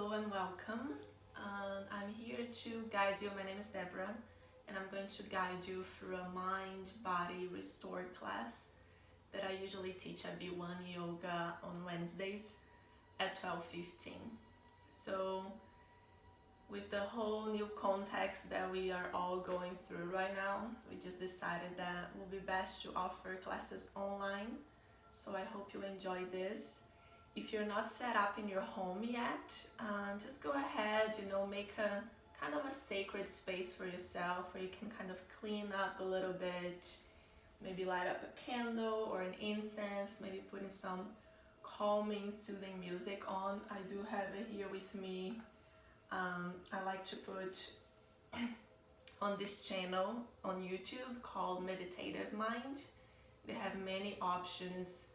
Hello and welcome. I'm here to guide you. My name is Deborah, and I'm going to guide you through a mind-body restore class that I usually teach at B1 Yoga on Wednesdays at 12:15. So, with the whole new context that we are all going through right now, we just decided that it would be best to offer classes online. So I hope you enjoy this. If you're not set up in your home yet, just go ahead, make a kind of a sacred space for yourself where you can kind of clean up a little bit, maybe light up a candle or an incense, maybe putting some calming, soothing music on. I do have it here with me. I like to put on this channel on YouTube called Meditative Mind. They have many options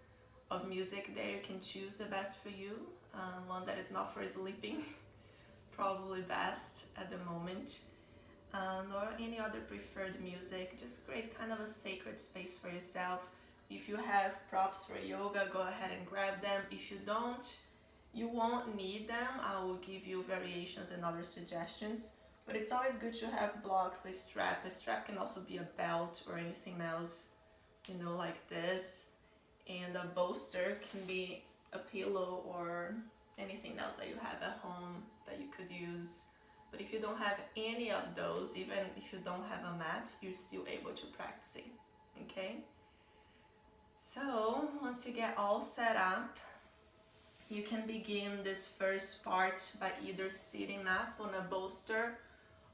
of music there. You can choose the best for you. One that is not for sleeping, probably best at the moment, or any other preferred music. Just create kind of a sacred space for yourself. If you have props for yoga, go ahead and grab them. If you don't, you won't need them. I will give you variations and other suggestions. But it's always good to have blocks, a strap. A strap can also be a belt or anything else, like this. And a bolster can be a pillow or anything else that you have at home that you could use. But if you don't have any of those, even if you don't have a mat, you're still able to practice it, okay? So once you get all set up, you can begin this first part by either sitting up on a bolster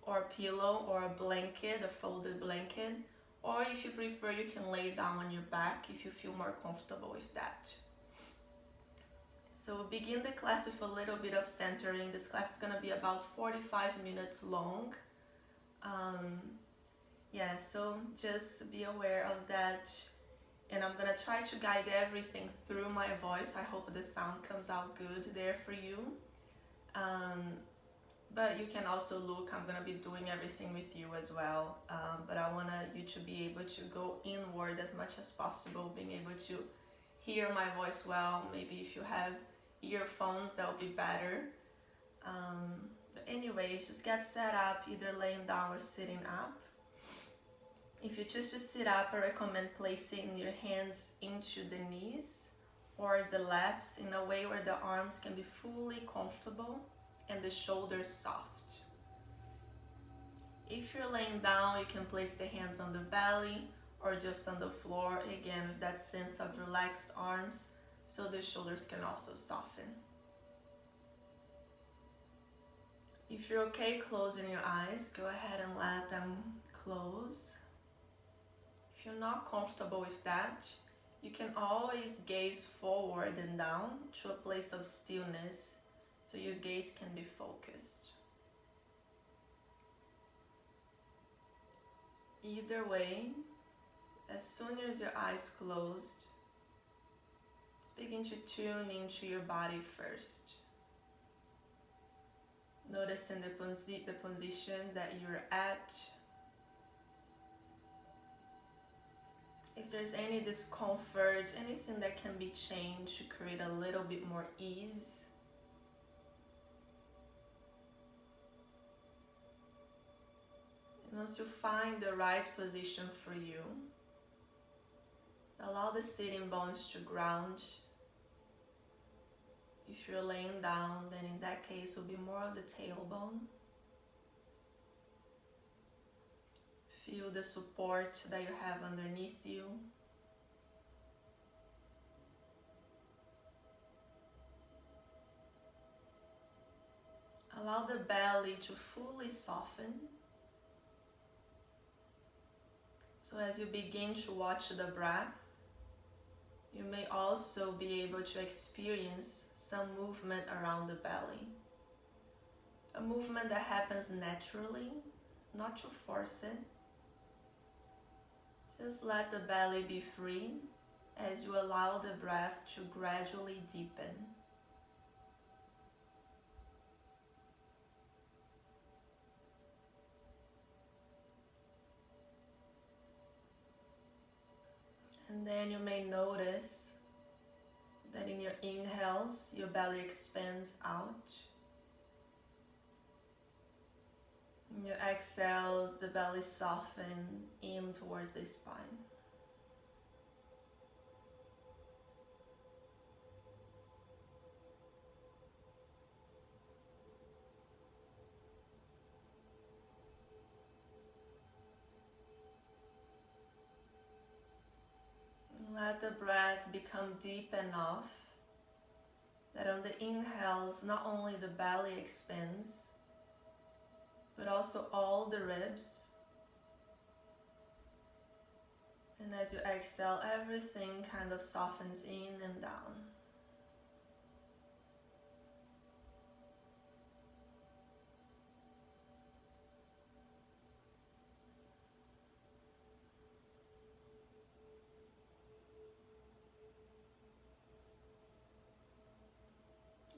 or a pillow or a blanket, a folded blanket, or if you prefer, you can lay down on your back if you feel more comfortable with that. So we'll begin the class with a little bit of centering. This class is going to be about 45 minutes long. So just be aware of that. And I'm going to try to guide everything through my voice. I hope the sound comes out good there for you. But you can also look, I'm going to be doing everything with you as well. But I want you to be able to go inward as much as possible, being able to hear my voice well. Maybe if you have earphones, that would be better. But anyways, just get set up, either laying down or sitting up. If you choose to sit up, I recommend placing your hands into the knees or the laps in a way where the arms can be fully comfortable and the shoulders soft. If you're laying down, you can place the hands on the belly or just on the floor, again with that sense of relaxed arms, so the shoulders can also soften. If you're okay closing your eyes, go ahead and let them close. If you're not comfortable with that, you can always gaze forward and down to a place of stillness, so your gaze can be focused. Either way, as soon as your eyes closed, let's begin to tune into your body first. Noticing the position that you're at. If there's any discomfort, anything that can be changed to create a little bit more ease. Once you find the right position for you, allow the sitting bones to ground. If you're laying down, then in that case it will be more of the tailbone. Feel the support that you have underneath you. Allow the belly to fully soften. So as you begin to watch the breath, you may also be able to experience some movement around the belly. A movement that happens naturally, not to force it. Just let the belly be free as you allow the breath to gradually deepen. And then you may notice that in your inhales, your belly expands out. Your exhales, the belly soften in towards the spine. Let the breath become deep enough that on the inhales, not only the belly expands, but also all the ribs. And as you exhale, everything kind of softens in and down.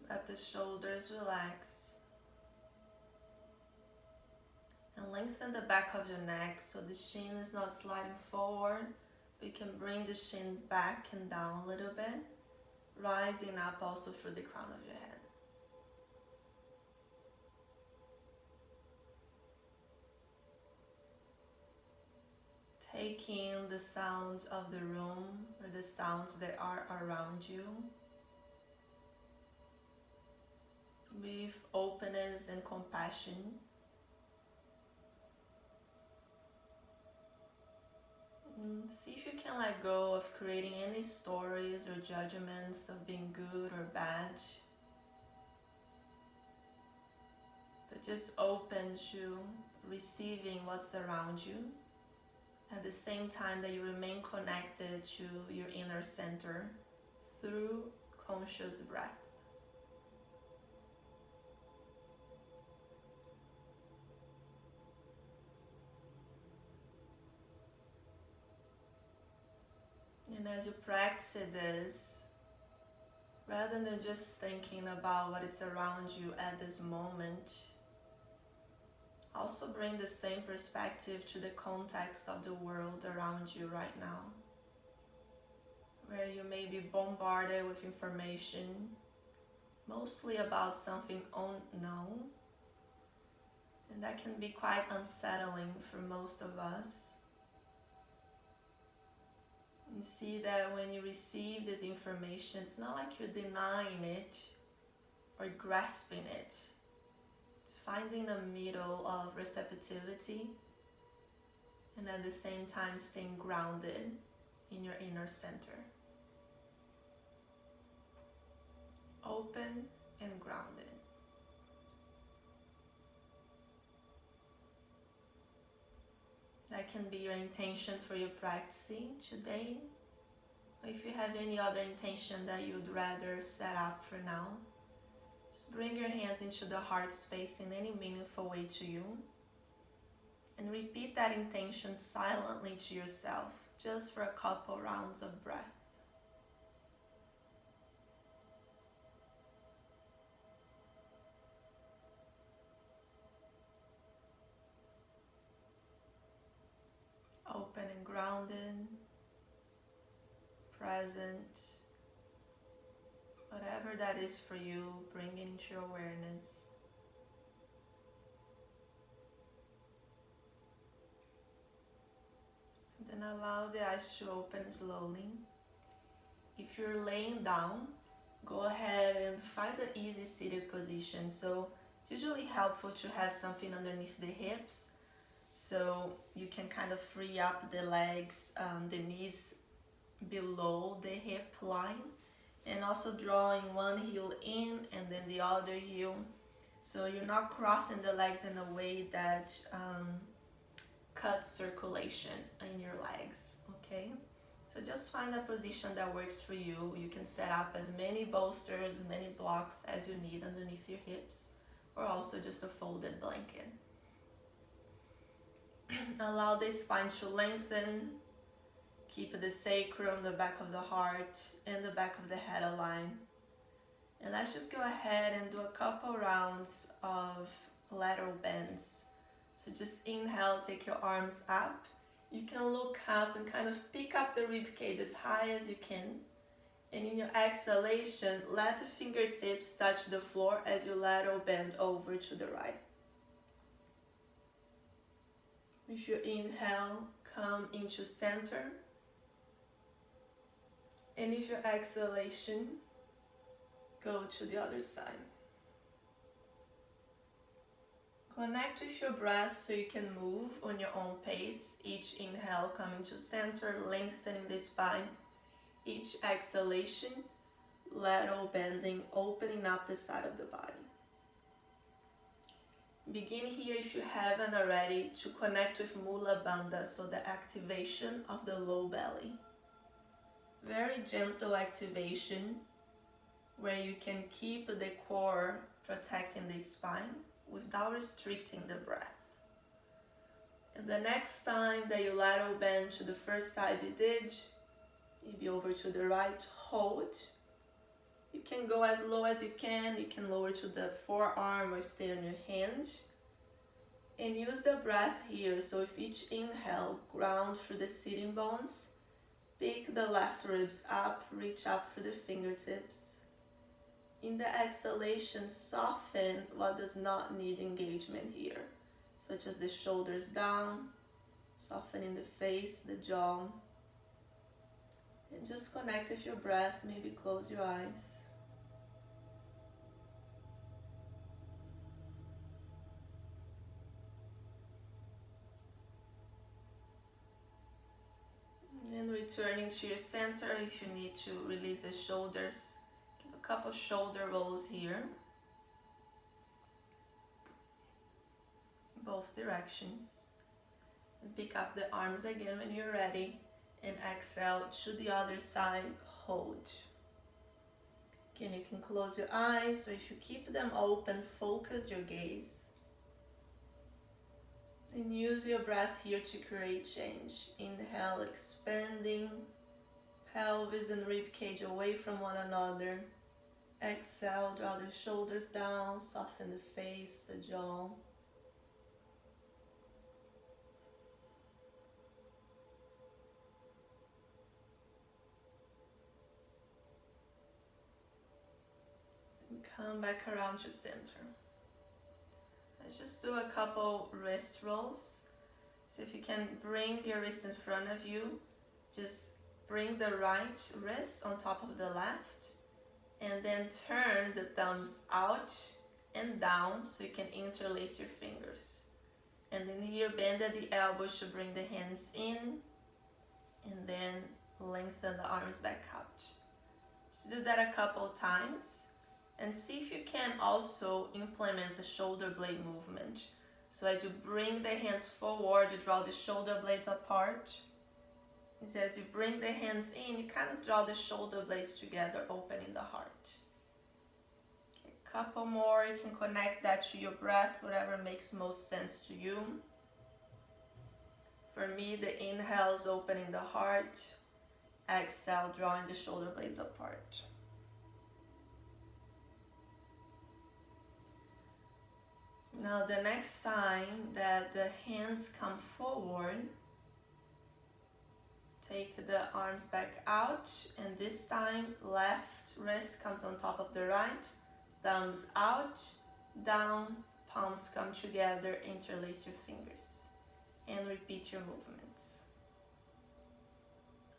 Let the shoulders relax. And lengthen the back of your neck so the chin is not sliding forward. But you can bring the chin back and down a little bit, rising up also through the crown of your head. Take in the sounds of the room or the sounds that are around you with openness and compassion. See if you can let go of creating any stories or judgments of being good or bad, but just open to receiving what's around you at the same time that you remain connected to your inner center through conscious breath. And as you practice this, rather than just thinking about what is around you at this moment, also bring the same perspective to the context of the world around you right now, where you may be bombarded with information, mostly about something unknown, and that can be quite unsettling for most of us. You see that when you receive this information, it's not like you're denying it or grasping it. It's finding a middle of receptivity and at the same time staying grounded in your inner center. Open and grounded. That can be your intention for your practicing today. Or if you have any other intention that you'd rather set up for now, just bring your hands into the heart space in any meaningful way to you. And repeat that intention silently to yourself, just for a couple rounds of breath. Open and grounded, present, whatever that is for you, bring it into your awareness. And then allow the eyes to open slowly. If you're laying down, go ahead and find an easy seated position. So it's usually helpful to have something underneath the hips, so you can kind of free up the legs, the knees below the hip line, and also drawing one heel in and then the other heel, so you're not crossing the legs in a way that cuts circulation in your legs, okay? So just find a position that works for you. You can set up as many bolsters, many blocks as you need underneath your hips, or also just a folded blanket. Allow the spine to lengthen. Keep the sacrum, the back of the heart, and the back of the head aligned. And let's just go ahead and do a couple rounds of lateral bends. So just inhale, take your arms up. You can look up and kind of pick up the rib cage as high as you can. And in your exhalation, let the fingertips touch the floor as you lateral bend over to the right. If you inhale, come into center. And if your exhalation, go to the other side. Connect with your breath so you can move on your own pace. Each inhale coming to center, lengthening the spine. Each exhalation, lateral bending, opening up the side of the body. Begin here, if you haven't already, to connect with Mula Bandha, so the activation of the low belly. Very gentle activation where you can keep the core protecting the spine without restricting the breath. And the next time that you lateral bend to the first side you did, maybe over to the right, hold. You can go as low as you can lower to the forearm or stay on your hand. And use the breath here, so with each inhale, ground through the sitting bones, pick the left ribs up, reach up for the fingertips. In the exhalation, soften what does not need engagement here, such as the shoulders down, softening the face, the jaw. And just connect with your breath, maybe close your eyes. And returning to your center, if you need to release the shoulders, give a couple shoulder rolls here. Both directions. And pick up the arms again when you're ready. And exhale to the other side, hold. Again, you can close your eyes, or if you keep them open, focus your gaze. And use your breath here to create change. Inhale, expanding pelvis and ribcage away from one another. Exhale, draw the shoulders down, soften the face, the jaw. And come back around to center. Let's just do a couple wrist rolls. So if you can bring your wrist in front of you, just bring the right wrist on top of the left, and then turn the thumbs out and down so you can interlace your fingers. And then here, bend at the elbows to bring the hands in, and then lengthen the arms back out. Just do that a couple times. And see if you can also implement the shoulder blade movement. So as you bring the hands forward, you draw the shoulder blades apart. And as you bring the hands in, you kind of draw the shoulder blades together, opening the heart. Okay, a couple more, you can connect that to your breath, whatever makes most sense to you. For me, the inhale is opening the heart. Exhale, drawing the shoulder blades apart. Now the next time that the hands come forward, take the arms back out, and this time left wrist comes on top of the right, thumbs out, down, palms come together, interlace your fingers, and repeat your movements.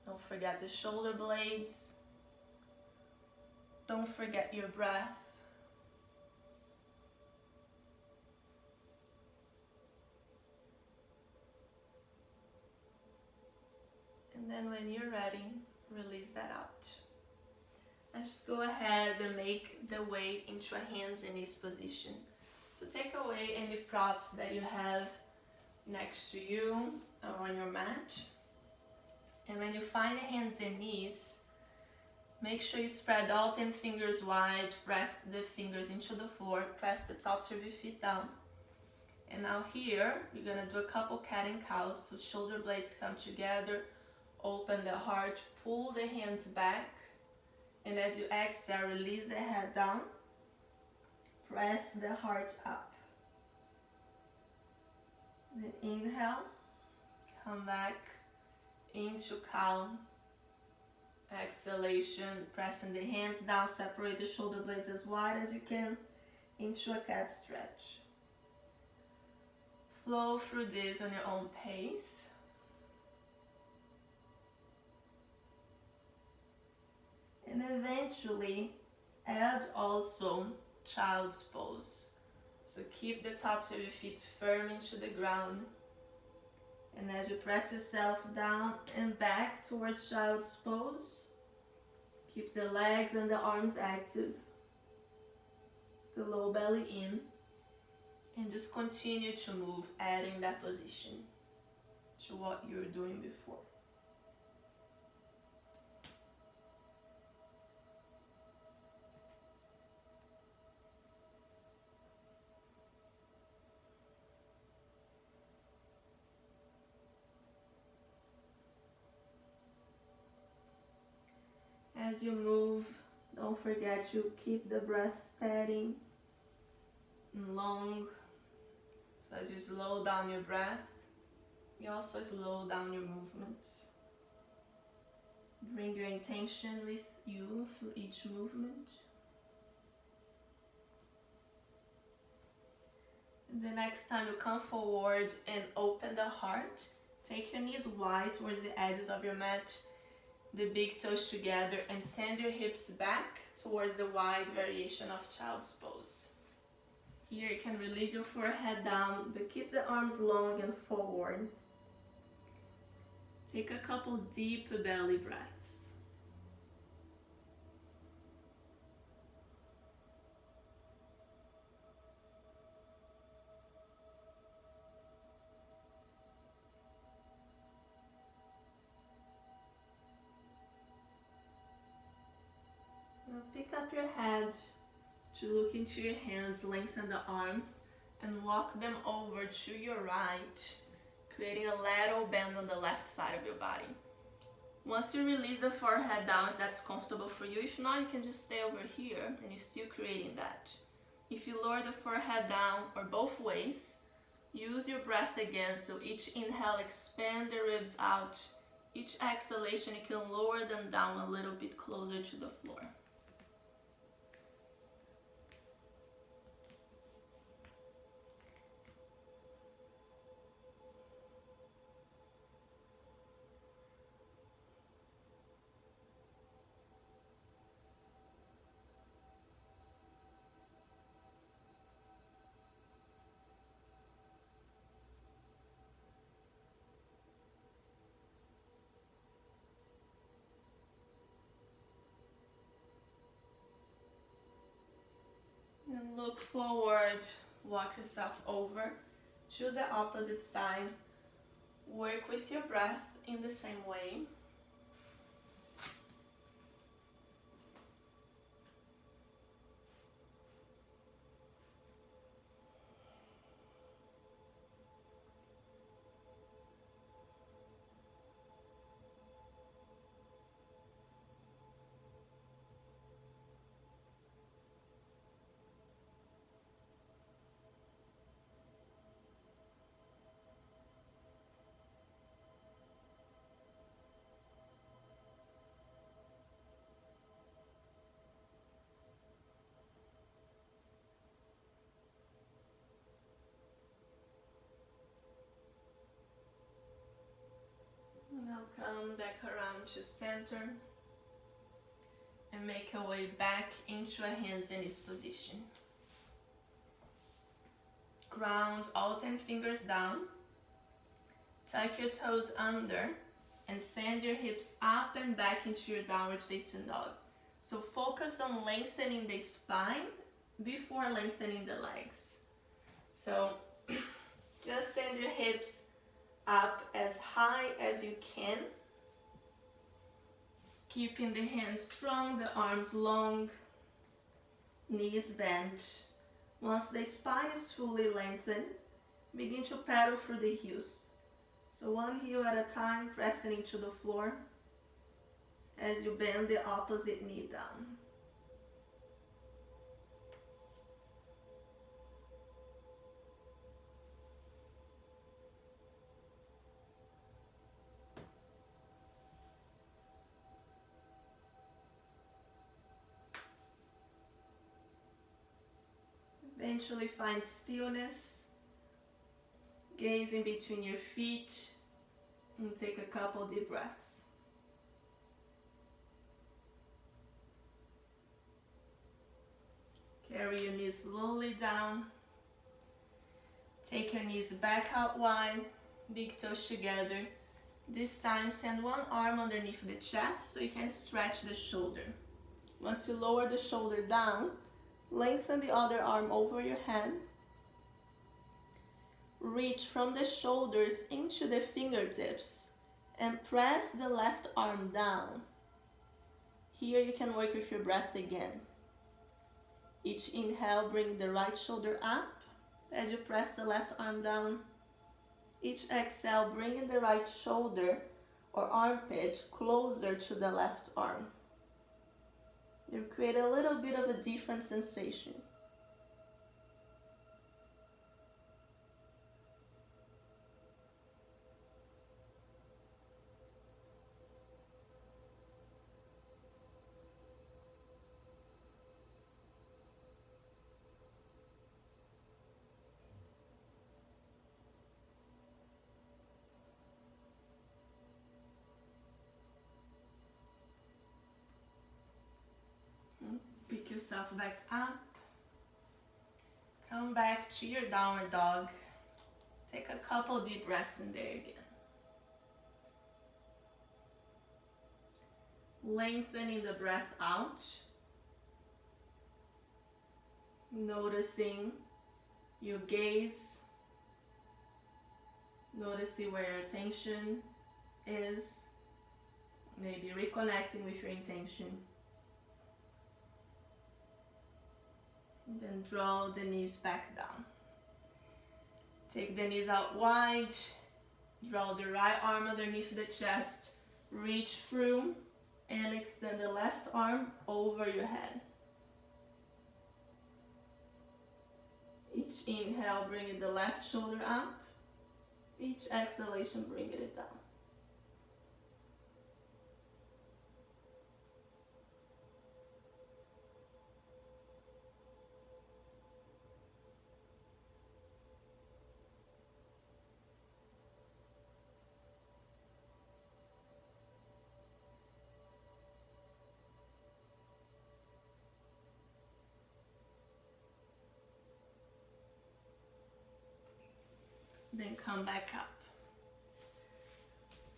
Don't forget the shoulder blades, don't forget your breath. And then when you're ready, release that out. Let's go ahead and make the way into a hands and knees position. So take away any props that you have next to you or on your mat. And when you find the hands and knees, make sure you spread all 10 fingers wide, press the fingers into the floor, press the tops of your feet down. And now here, you're gonna do a couple cat and cows, so shoulder blades come together, open the heart, pull the hands back, and as you exhale, release the head down, press the heart up. Then inhale, come back into cow. Exhalation, pressing the hands down, separate the shoulder blades as wide as you can into a cat stretch. Flow through this on your own pace. And eventually add also child's pose. So keep the tops of your feet firm into the ground. And as you press yourself down and back towards child's pose, keep the legs and the arms active, the low belly in, and just continue to move, adding that position to what you were doing before. As you move, don't forget to keep the breath steady and long. So as you slow down your breath, you also slow down your movements. Bring your intention with you through each movement. And the next time you come forward and open the heart, take your knees wide towards the edges of your mat, the big toes together, and send your hips back towards the wide variation of child's pose. Here you can release your forehead down, but keep the arms long and forward. Take a couple deep belly breaths. Now pick up your head to look into your hands, lengthen the arms, and walk them over to your right, creating a lateral bend on the left side of your body. Once you release the forehead down, if that's comfortable for you. If not, you can just stay over here and you're still creating that. If you lower the forehead down or both ways, use your breath again. So each inhale, expand the ribs out. Each exhalation, you can lower them down a little bit closer to the floor. And look forward, walk yourself over to the opposite side. Work with your breath in the same way. Now come back around to center and make your way back into a hands and knees position. Ground all 10 fingers down, tuck your toes under, and send your hips up and back into your downward facing dog. So focus on lengthening the spine before lengthening the legs. So just send your hips up as high as you can, keeping the hands strong, the arms long, knees bent. Once the spine is fully lengthened, begin to pedal through the heels. So one heel at a time, pressing into the floor as you bend the opposite knee down. Eventually find stillness. Gaze in between your feet and take a couple deep breaths. Carry your knees slowly down. Take your knees back out wide, big toes together. This time send one arm underneath the chest so you can stretch the shoulder. Once you lower the shoulder down, lengthen the other arm over your head. Reach from the shoulders into the fingertips and press the left arm down. Here you can work with your breath again. Each inhale, bring the right shoulder up as you press the left arm down. Each exhale, bringing the right shoulder or armpit closer to the left arm. You create a little bit of a different sensation. Pick yourself back up. Come back to your downward dog. Take a couple deep breaths in there again. Lengthening the breath out. Noticing your gaze. Noticing where your attention is. Maybe reconnecting with your intention. And then draw the knees back down. Take the knees out wide. Draw the right arm underneath the chest. Reach through and extend the left arm over your head. Each inhale, bringing the left shoulder up. Each exhalation, bringing it down. Then come back up.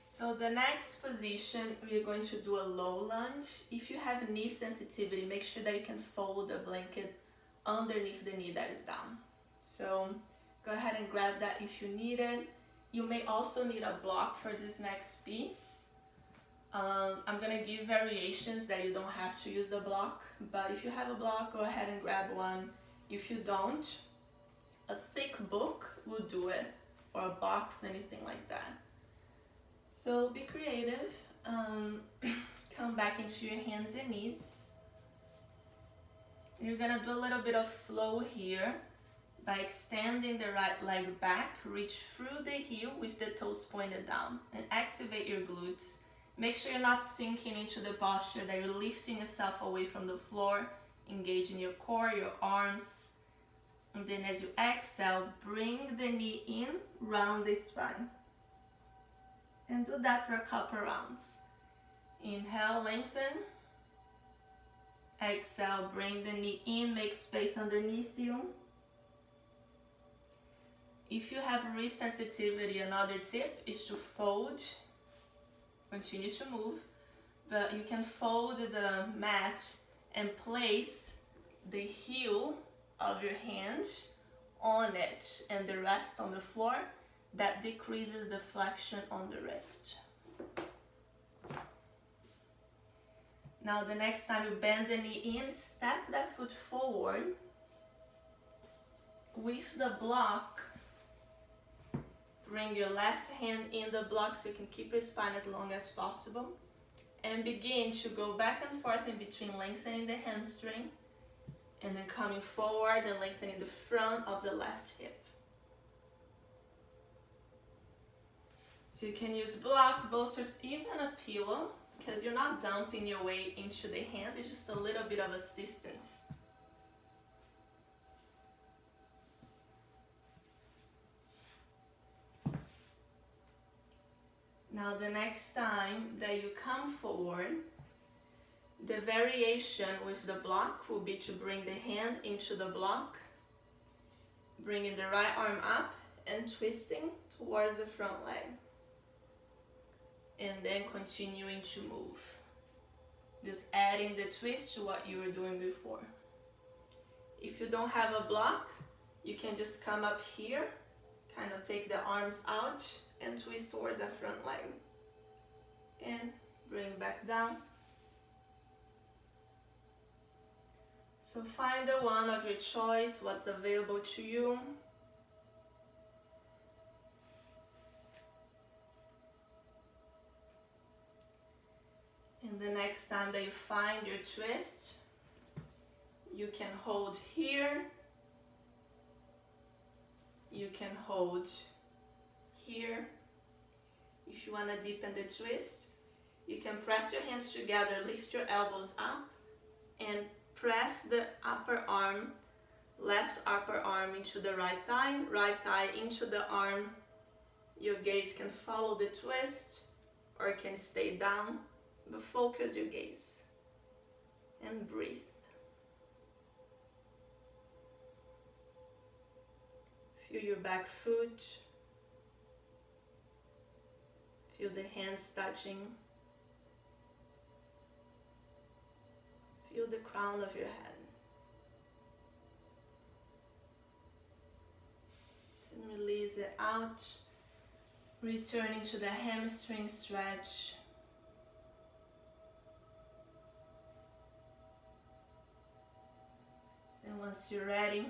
So the next position, we're going to do a low lunge. If you have knee sensitivity, make sure that you can fold the blanket underneath the knee that is down. So go ahead and grab that if you need it. You may also need a block for this next piece. I'm gonna give variations that you don't have to use the block, but if you have a block, go ahead and grab one. If you don't, a thick book will do it, or a box, anything like that. So be creative. Come back into your hands and knees. You're gonna do a little bit of flow here by extending the right leg back. Reach through the heel with the toes pointed down and activate your glutes. Make sure you're not sinking into the posture, that you're lifting yourself away from the floor, engaging your core, your arms. And then as you exhale, bring the knee in, round the spine. And do that for a couple rounds. Inhale, lengthen. Exhale, bring the knee in, make space underneath you. If you have wrist sensitivity, another tip is to fold. Continue to move, but you can fold the mat and place the heel of your hand on it and the rest on the floor. That decreases the flexion on the wrist. Now the next time you bend the knee in, step that foot forward with the block. Bring your left hand in the block so you can keep your spine as long as possible. And begin to go back and forth in between, lengthening the hamstring and then coming forward and lengthening the front of the left hip. So you can use block, bolsters, even a pillow, because you're not dumping your weight into the hand, it's just a little bit of assistance. Now the next time that you come forward, the variation with the block will be to bring the hand into the block, bringing the right arm up and twisting towards the front leg. And then continuing to move. Just adding the twist to what you were doing before. If you don't have a block, you can just come up here, kind of take the arms out and twist towards the front leg. And bring back down. So find the one of your choice, what's available to you. And the next time that you find your twist, you can hold here, you can hold here. If you want to deepen the twist, you can press your hands together, lift your elbows up, and press the upper arm, left upper arm into the right thigh into the arm. Your gaze can follow the twist or can stay down, but focus your gaze and breathe. Feel your back foot. Feel the hands touching. Feel the crown of your head. And release it out. Returning to the hamstring stretch. And once you're ready,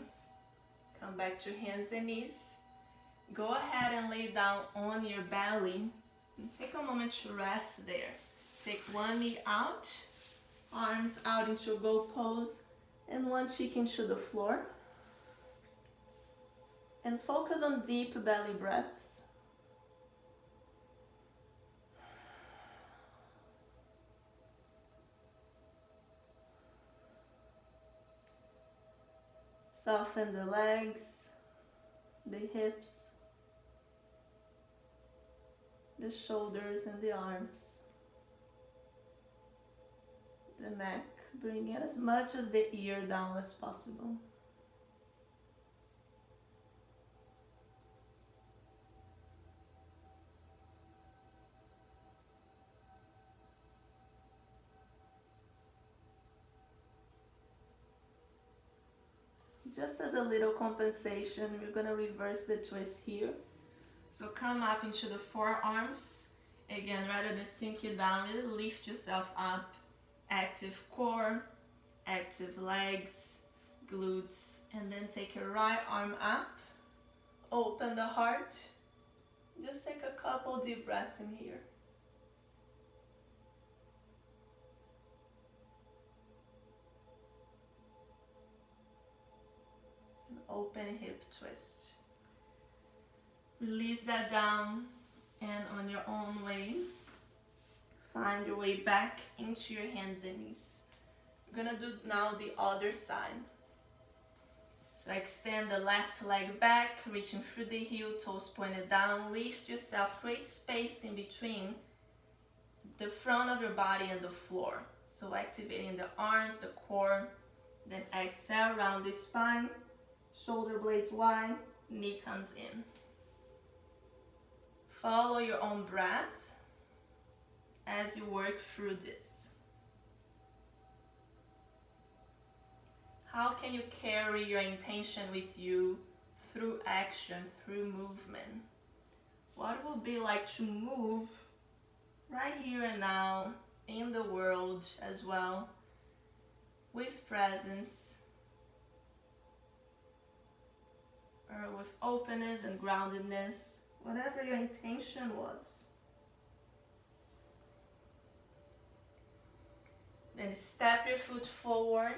come back to hands and knees. Go ahead and lay down on your belly and take a moment to rest there. Take one knee out, arms out into a goat pose, and one cheek into the floor. And focus on deep belly breaths. Soften the legs, the hips, the shoulders and the arms, the neck. Bring it as much as the ear down as possible. Just as a little compensation, we're going to reverse the twist here. So come up into the forearms. Again, rather than sink you down, really lift yourself up. Active core, active legs, glutes, and then take your right arm up. Open the heart. Just take a couple deep breaths in here. Open hip twist. Release that down, and on your own way, find your way back into your hands and knees. We're gonna do now the other side. So extend the left leg back, reaching through the heel, toes pointed down. Lift yourself, create space in between the front of your body and the floor. So activating the arms, the core, then exhale, round the spine. Shoulder blades wide, knee comes in. Follow your own breath as you work through this. How can you carry your intention with you through action, through movement? What it will be like to move right here and now in the world as well, with presence, or with openness and groundedness, whatever your intention was. Then step your foot forward,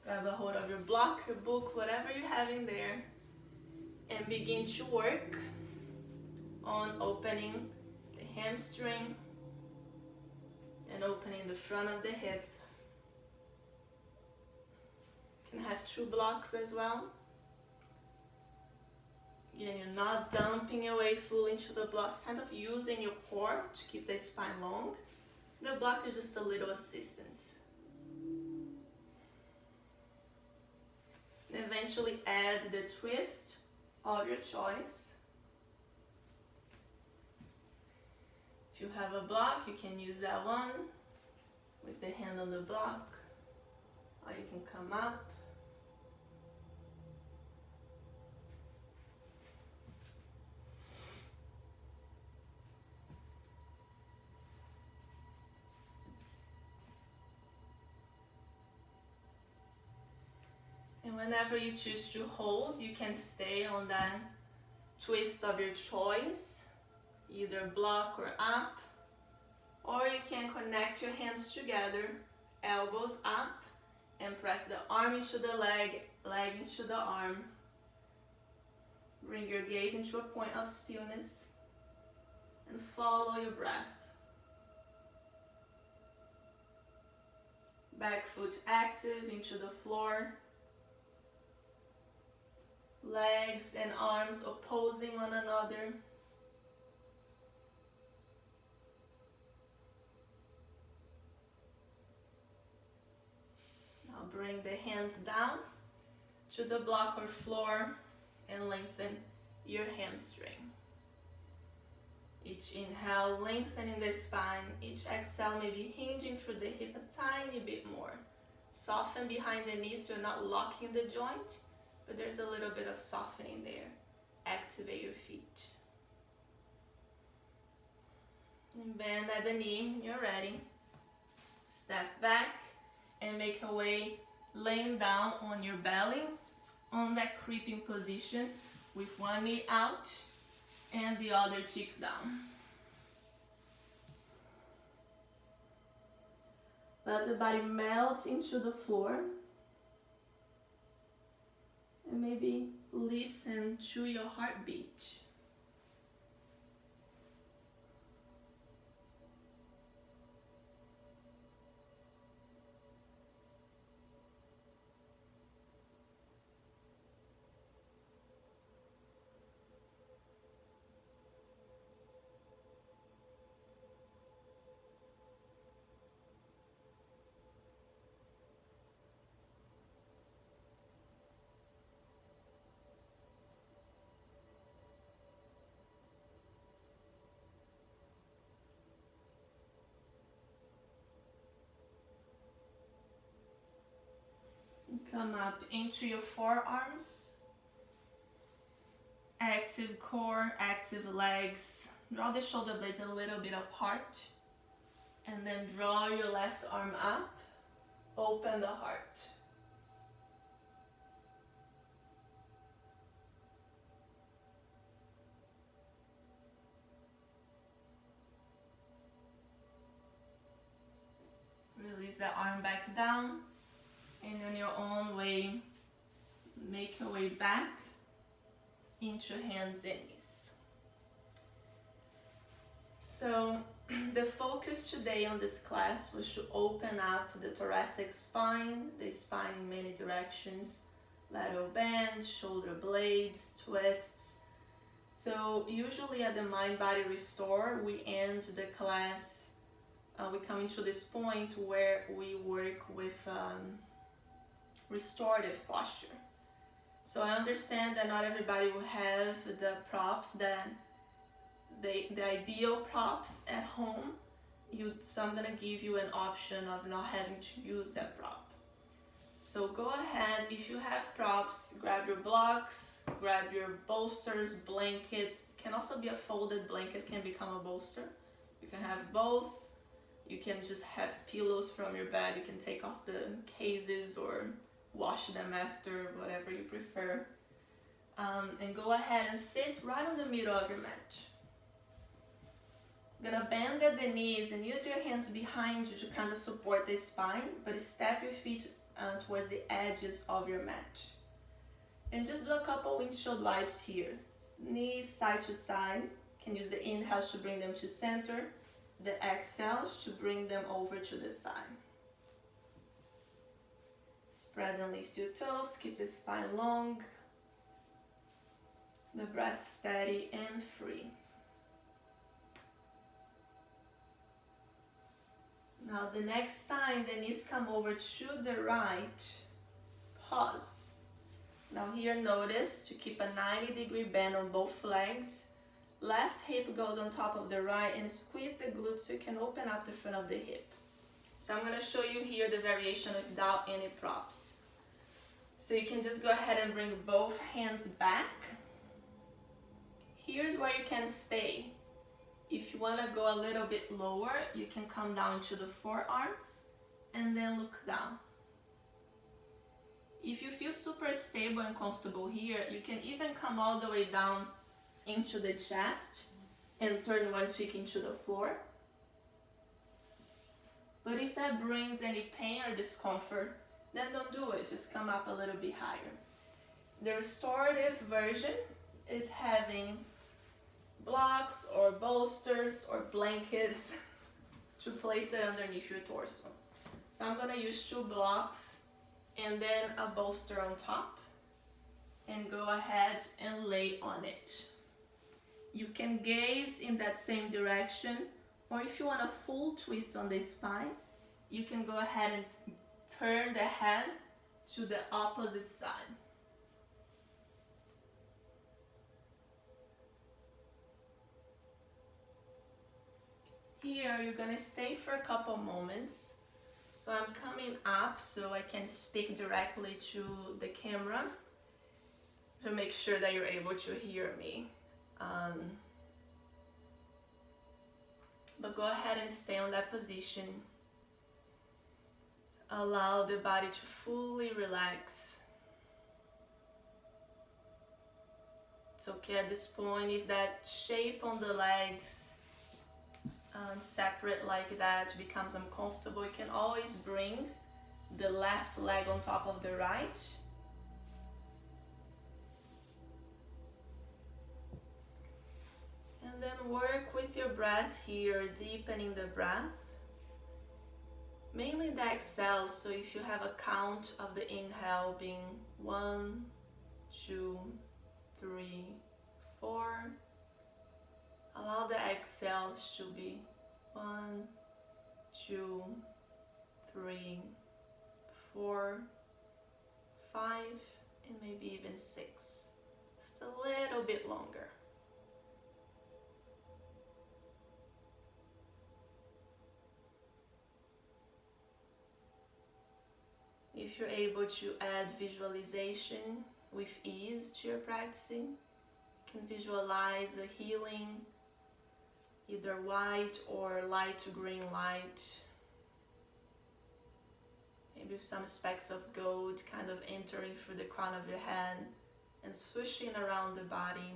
grab a hold of your block, your book, whatever you have in there, and begin to work on opening the hamstring and opening the front of the hip. You can have two blocks as well. Again, you're not dumping your weight fully into the block, kind of using your core to keep the spine long. The block is just a little assistance. And eventually add the twist of your choice. If you have a block, you can use that one with the hand on the block, or you can come up. And whenever you choose to hold, you can stay on that twist of your choice, either block or up, or you can connect your hands together, elbows up, and press the arm into the leg, leg into the arm. Bring your gaze into a point of stillness and follow your breath. Back foot active into the floor. Legs and arms opposing one another. Now bring the hands down to the block or floor and lengthen your hamstring. Each inhale, lengthening the spine. Each exhale, maybe hinging through the hip a tiny bit more. Soften behind the knees so you're not locking the joint, but there's a little bit of softening there. Activate your feet. And bend at the knee, you're ready. Step back and make a way laying down on your belly on that creeping position with one knee out and the other cheek down. Let the body melt into the floor. And maybe listen to your heartbeat. Come up into your forearms. Active core, active legs. Draw the shoulder blades a little bit apart. And then draw your left arm up. Open the heart. Release the arm back down. And on your own way, make your way back into hands and knees. So the focus today on this class was to open up the thoracic spine, the spine in many directions, lateral bend, shoulder blades, twists. So usually at the Mind Body Restore, we end the class, we come into this point where we work with restorative posture. So I understand that not everybody will have the props that the ideal props at home. So I'm gonna give you an option of not having to use that prop. So go ahead, if you have props, grab your blocks, grab your bolsters, blankets. It can also be a folded blanket, can become a bolster. You can have both. You can just have pillows from your bed. You can take off the cases or wash them after, whatever you prefer. And go ahead and sit right on the middle of your mat. You're gonna bend at the knees and use your hands behind you to kind of support the spine, but step your feet towards the edges of your mat. And just do a couple windshield wipes here. Knees side to side. You can use the inhales to bring them to center, the exhales to bring them over to the side. Spread and lift your toes, keep the spine long. The breath steady and free. Now the next time the knees come over to the right, pause. Now here notice to keep a 90-degree bend on both legs. Left hip goes on top of the right and squeeze the glutes so you can open up the front of the hip. So I'm going to show you here the variation without any props. So you can just go ahead and bring both hands back. Here's where you can stay. If you want to go a little bit lower, you can come down to the forearms and then look down. If you feel super stable and comfortable here, you can even come all the way down into the chest and turn one cheek into the floor. But if that brings any pain or discomfort, then don't do it, just come up a little bit higher. The restorative version is having blocks or bolsters or blankets to place it underneath your torso. So I'm going to use 2 blocks and then a bolster on top, and go ahead and lay on it. You can gaze in that same direction, or if you want a full twist on the spine, you can go ahead and turn the head to the opposite side. Here you're going to stay for a couple moments. So I'm coming up so I can speak directly to the camera to make sure that you're able to hear me. But go ahead and stay on that position. Allow the body to fully relax. It's okay at this point if that shape on the legs separate like that becomes uncomfortable. You can always bring the left leg on top of the right. And then work with your breath here, deepening the breath. Mainly the exhale, so if you have a count of the inhale being 1, 2, 3, 4, allow the exhales to be 1, 2, 3, 4, 5, and maybe even 6. Just a little bit longer. If you're able to add visualization with ease to your practicing, you can visualize a healing, either white or light to green light, maybe with some specks of gold kind of entering through the crown of your head and swishing around the body,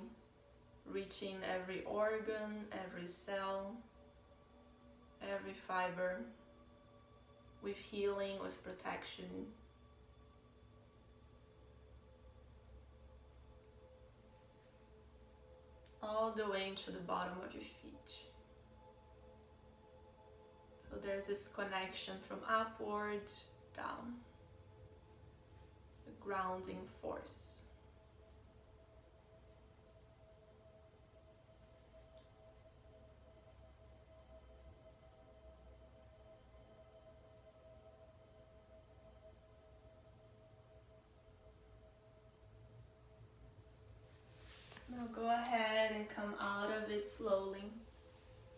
reaching every organ, every cell, every fiber, with healing, with protection. All the way into the bottom of your feet. So there's this connection from upward down, the grounding force. Now go ahead and come out of it slowly.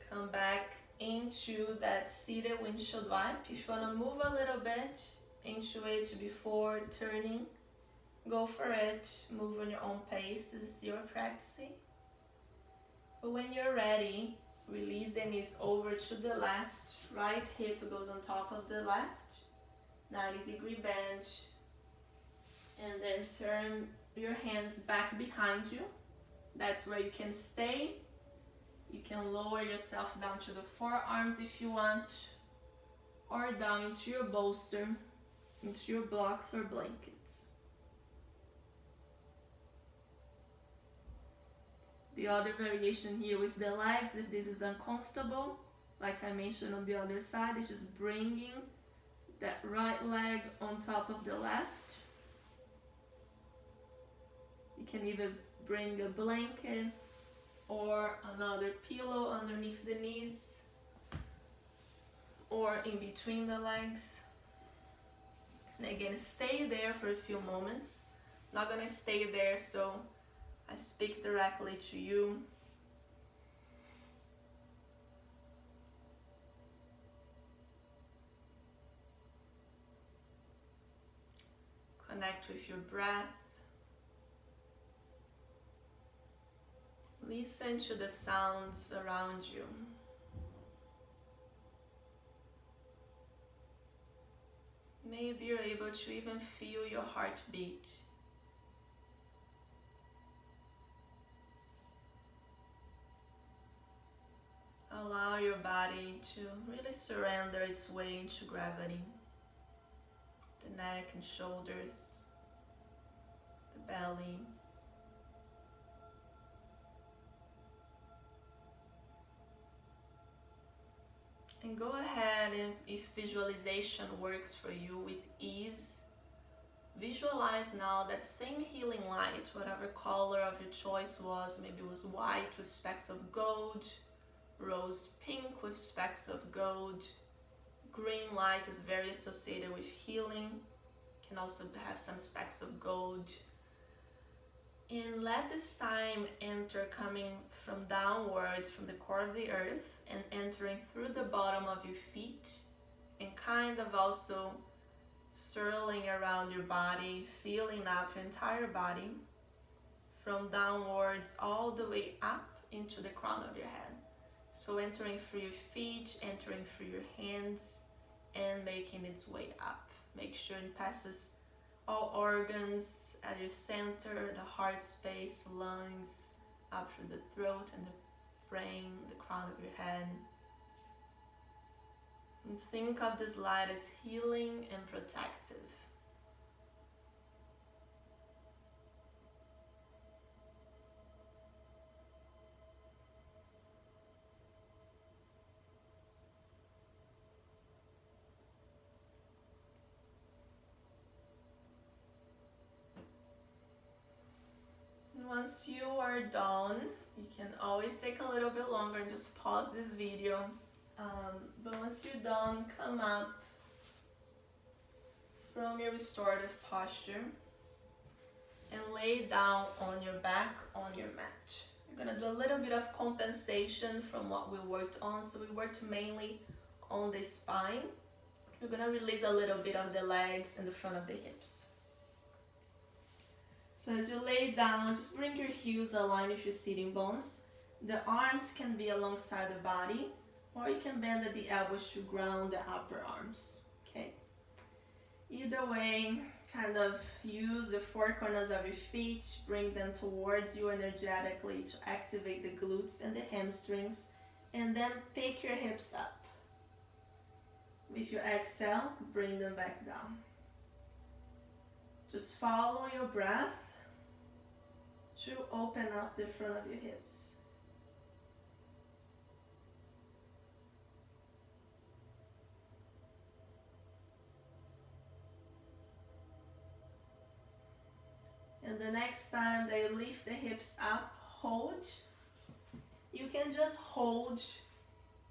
Come back into that seated windshield wipe. If you want to move a little bit into it before turning, go for it. Move on your own pace. This is your practicing. But when you're ready, release the knees over to the left. Right hip goes on top of the left. 90-degree bend. And then turn your hands back behind you. That's where you can stay. You can lower yourself down to the forearms if you want, or down into your bolster, into your blocks or blankets. The other variation here with the legs, if this is uncomfortable, like I mentioned on the other side, is just bringing that right leg on top of the left. You can even bring a blanket or another pillow underneath the knees or in between the legs. And again, stay there for a few moments. Not gonna stay there, so I speak directly to you. Connect with your breath. Listen to the sounds around you. Maybe you're able to even feel your heartbeat. Allow your body to really surrender its way into gravity. The neck and shoulders, the belly. And go ahead, and if visualization works for you with ease, visualize now that same healing light, whatever color of your choice was. Maybe it was white with specks of gold, rose pink with specks of gold. Green light is very associated with healing, can also have some specks of gold. And let this time enter coming from downwards from the core of the earth and entering through the bottom of your feet and kind of also swirling around your body, filling up your entire body from downwards all the way up into the crown of your head. So entering through your feet, entering through your hands, and making its way up. Make sure it passes all organs at your center, the heart space, lungs, up through the throat and the brain, the crown of your head. And think of this light as healing and protective. Once you are done, you can always take a little bit longer and just pause this video. But once you're done, come up from your restorative posture and lay down on your back on your mat. You're gonna do a little bit of compensation from what we worked on. So we worked mainly on the spine. You're gonna release a little bit of the legs and the front of the hips. So as you lay down, just bring your heels aligned with your sitting bones. The arms can be alongside the body, or you can bend at the elbows to ground the upper arms, okay? Either way, kind of use the four corners of your feet, bring them towards you energetically to activate the glutes and the hamstrings, and then pick your hips up. With your exhale, bring them back down. Just follow your breath to open up the front of your hips. And the next time that you lift the hips up, hold. You can just hold.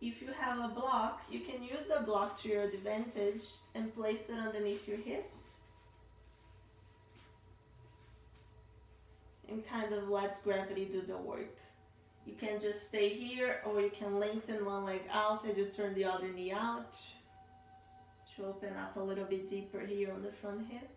If you have a block, you can use the block to your advantage and place it underneath your hips. And kind of lets gravity do the work. You can just stay here, or you can lengthen one leg out as you turn the other knee out to open up a little bit deeper here on the front hip.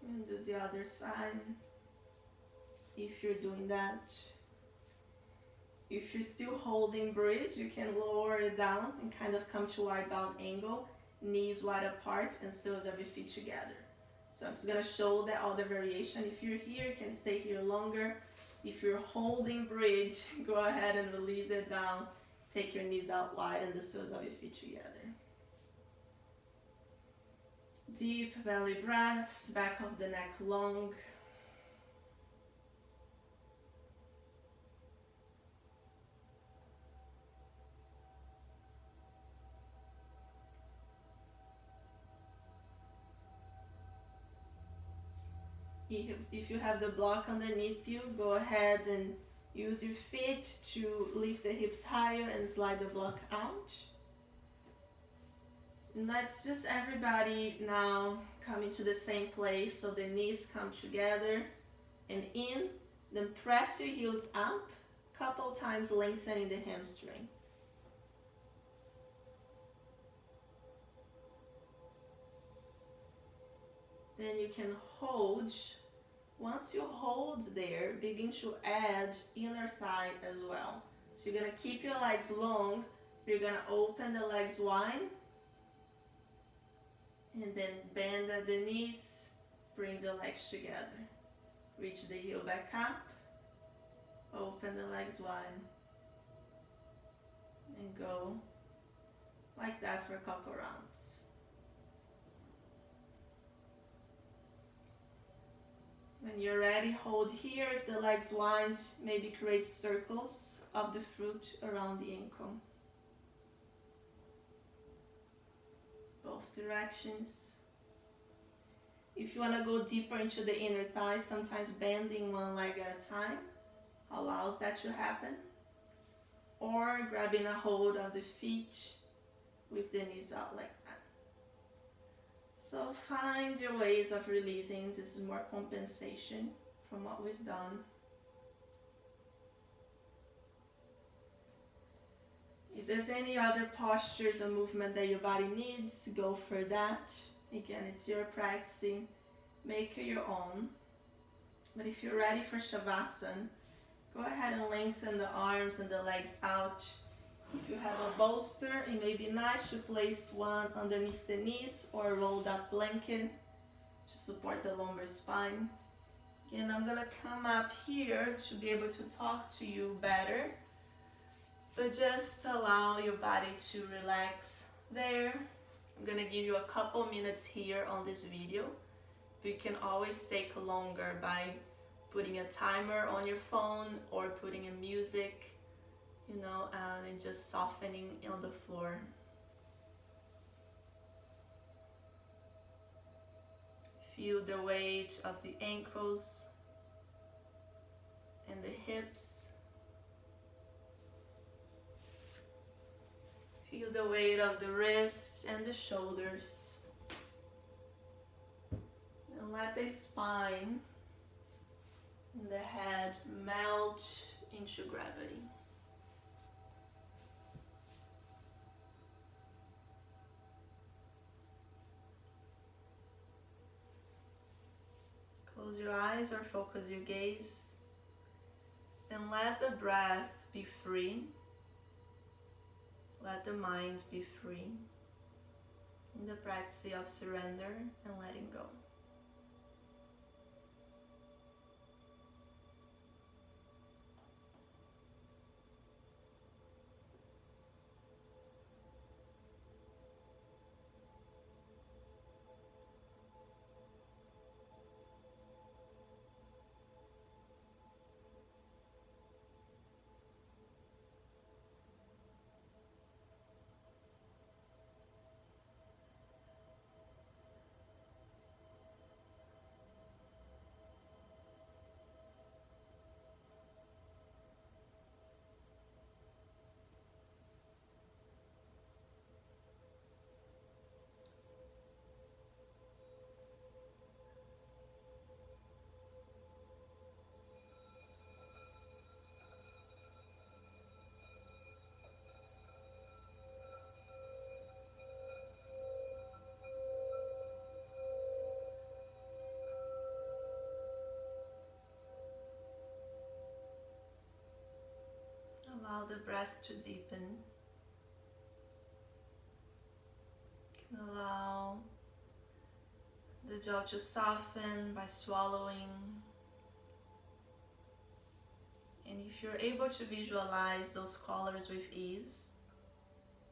And do the other side if you're doing that. If you're still holding bridge, you can lower it down and kind of come to wide bound angle, knees wide apart and soles of your feet together. So I'm just going to show that all the variation. If you're here, you can stay here longer. If you're holding bridge, go ahead and release it down. Take your knees out wide and the soles of your feet together. Deep belly breaths, back of the neck long. If you have the block underneath you, go ahead and use your feet to lift the hips higher and slide the block out. And let's just everybody now come into the same place, so the knees come together and in, then press your heels up, couple times lengthening the hamstring. Then you can hold. Once you hold there, begin to add inner thigh as well. So you're gonna keep your legs long, you're gonna open the legs wide, and then bend at the knees, bring the legs together. Reach the heel back up, open the legs wide, and go like that for a couple rounds. When you're ready, hold here. If the legs wide, maybe create circles of the fruit around the ankle. Both directions. If you want to go deeper into the inner thigh, sometimes bending one leg at a time allows that to happen. Or grabbing a hold of the feet with the knees out like that. So find your ways of releasing. This is more compensation from what we've done. If there's any other postures or movement that your body needs, go for that. Again, it's your practicing. Make it your own. But if you're ready for Shavasana, go ahead and lengthen the arms and the legs out. If you have a bolster, it may be nice to place one underneath the knees or a rolled up blanket to support the lumbar spine. Again, I'm gonna come up here to be able to talk to you better, but just allow your body to relax there. I'm gonna give you a couple minutes here on this video. You can always take longer by putting a timer on your phone or putting in music, and just softening on the floor. Feel the weight of the ankles and the hips. Feel the weight of the wrists and the shoulders. And let the spine and the head melt into gravity. Close your eyes or focus your gaze and let the breath be free. Let the mind be free in the practice of surrender and letting go. Allow the breath to deepen. You can allow the jaw to soften by swallowing. And if you're able to visualize those colors with ease,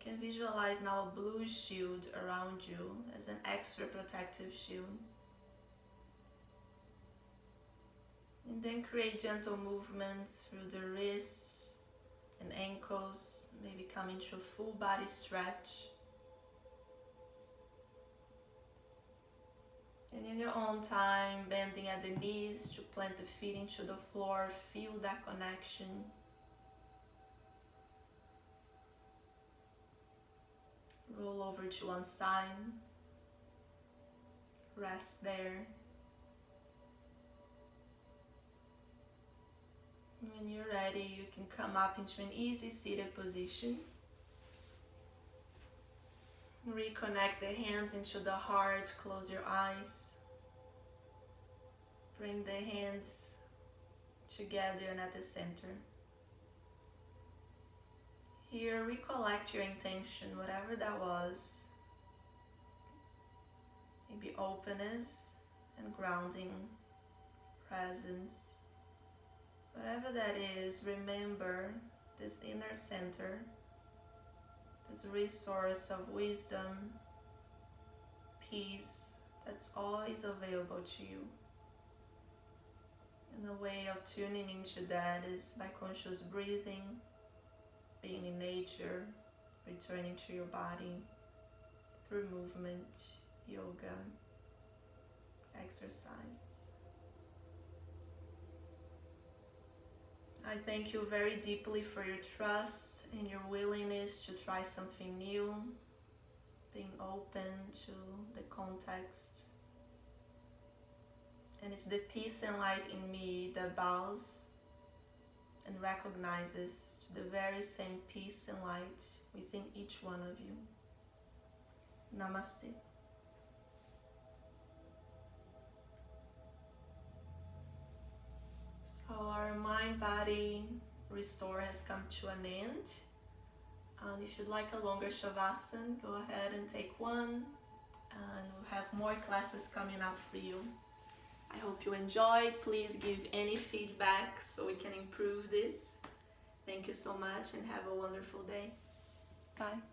You can visualize now a blue shield around you as an extra protective shield. And then create gentle movements through the wrists and ankles, maybe coming to a full body stretch. And in your own time, bending at the knees to plant the feet into the floor, feel that connection. Roll over to one side, rest there. When you're ready, you can come up into an easy seated position. Reconnect the hands into the heart, close your eyes. Bring the hands together and at the center. Here, recollect your intention, whatever that was. Maybe openness and grounding, presence. Whatever that is, remember this inner center, this resource of wisdom, peace, that's always available to you. And the way of tuning into that is by conscious breathing, being in nature, returning to your body through movement, yoga, exercise. I thank you very deeply for your trust and your willingness to try something new, being open to the context. And it's the peace and light in me that bows and recognizes the very same peace and light within each one of you. Namaste. So our mind-body restore has come to an end. If you'd like a longer Shavasana, go ahead and take one. And we'll have more classes coming up for you. I hope you enjoyed. Please give any feedback so we can improve this. Thank you so much and have a wonderful day. Bye.